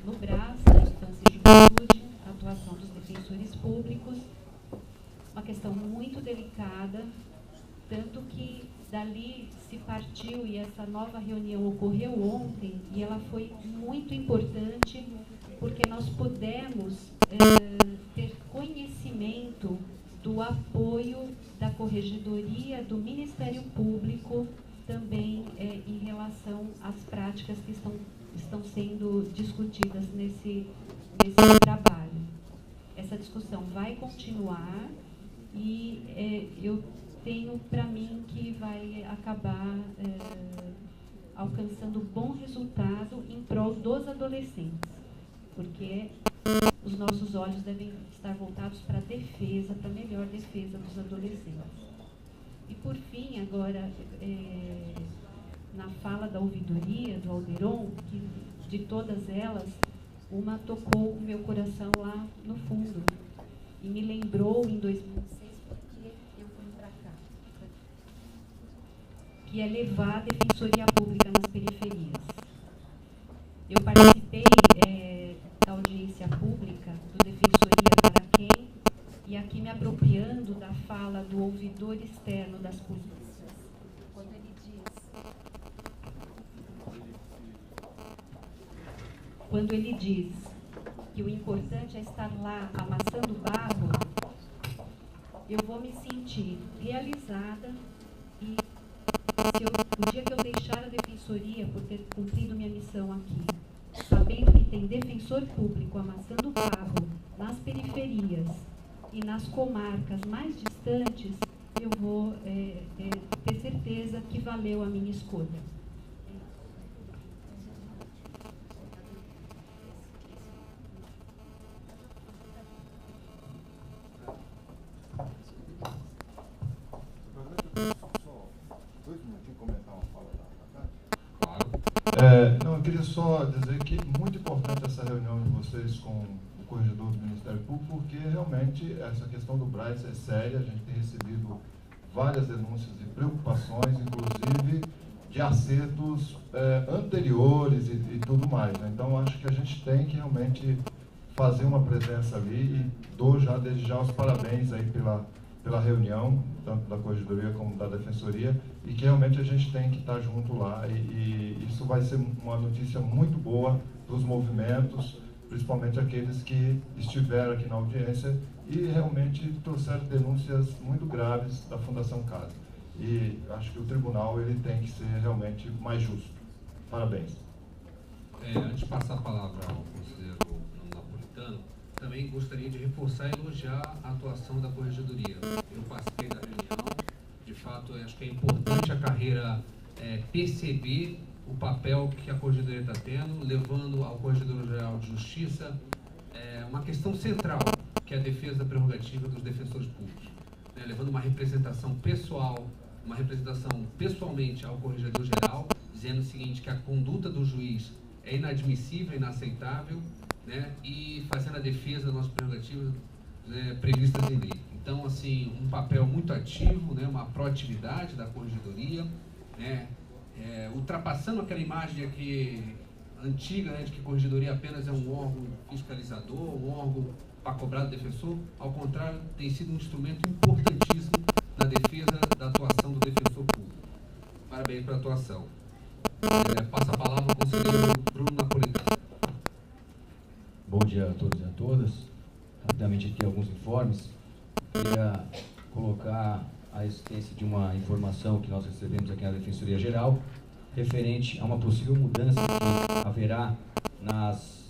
no BRAS, na Infância e Juventude, a atuação dos defensores públicos, uma questão muito delicada, tanto que dali se partiu, e essa nova reunião ocorreu ontem, e ela foi muito importante, porque nós pudemos ter conhecimento do apoio da Corregedoria, do Ministério Público, também em relação às práticas que estão sendo discutidas nesse trabalho. Essa discussão vai continuar e eu tenho para mim que vai acabar alcançando bom resultado em prol dos adolescentes, porque os nossos olhos devem estar voltados para a defesa, para a melhor defesa dos adolescentes. E por fim, agora, na fala da ouvidoria, do Alderon, que de todas elas, uma tocou o meu coração lá no fundo e me lembrou em 2006, porque eu fui para cá, que é levar a Defensoria Pública nas periferias. Eu participei da audiência pública do Defensoria para Quem, e aqui me apropriando da fala do ouvidor externo das polícias, quando ele diz que o importante é estar lá amassando barro, eu vou me sentir realizada, e o dia que eu deixar a Defensoria por ter cumprido minha missão aqui, sabendo que tem defensor público amassando barro nas periferias e nas comarcas mais distantes, eu vou ter certeza que valeu a minha escolha. Não, eu queria só dizer que é muito importante essa reunião de vocês com o corregedor do Ministério Público, porque realmente essa questão do BRAS é séria. A gente tem recebido várias denúncias e preocupações, inclusive de acertos anteriores e tudo mais, né? Então, acho que a gente tem que realmente fazer uma presença ali, e dou já desde já os parabéns aí pela reunião, tanto da Corregedoria como da Defensoria, e que realmente a gente tem que estar junto lá, e isso vai ser uma notícia muito boa para os movimentos, principalmente aqueles que estiveram aqui na audiência e realmente trouxeram denúncias muito graves da Fundação Casa. E acho que o tribunal ele tem que ser realmente mais justo. Parabéns. Antes de passar a palavra ao conselheiro Napolitano, também gostaria de reforçar e elogiar a atuação da Corregedoria. Eu participei da reunião, de fato, acho que é importante a carreira perceber o papel que a Corregedoria está tendo, levando ao Corregedor-Geral de Justiça uma questão central, que é a defesa da prerrogativa dos defensores públicos, né? Levando uma representação pessoal, uma representação pessoalmente ao Corregedor-Geral, dizendo o seguinte, que a conduta do juiz é inadmissível, inaceitável, né? E fazendo a defesa das nossas prerrogativas previstas em lei. Então, assim, um papel muito ativo, né? Uma proatividade da Corregedoria, né? Ultrapassando aquela imagem antiga, né, de que a Corregedoria apenas é um órgão fiscalizador, um órgão para cobrar do defensor. Ao contrário, tem sido um instrumento importantíssimo na defesa da atuação do defensor público. Parabéns pela atuação. Passa a palavra ao conselheiro Bruno Napolitano. Bom dia a todos e a todas. Rapidamente aqui alguns informes. Queria colocar a existência de uma informação que nós recebemos aqui na Defensoria Geral, referente a uma possível mudança que haverá nas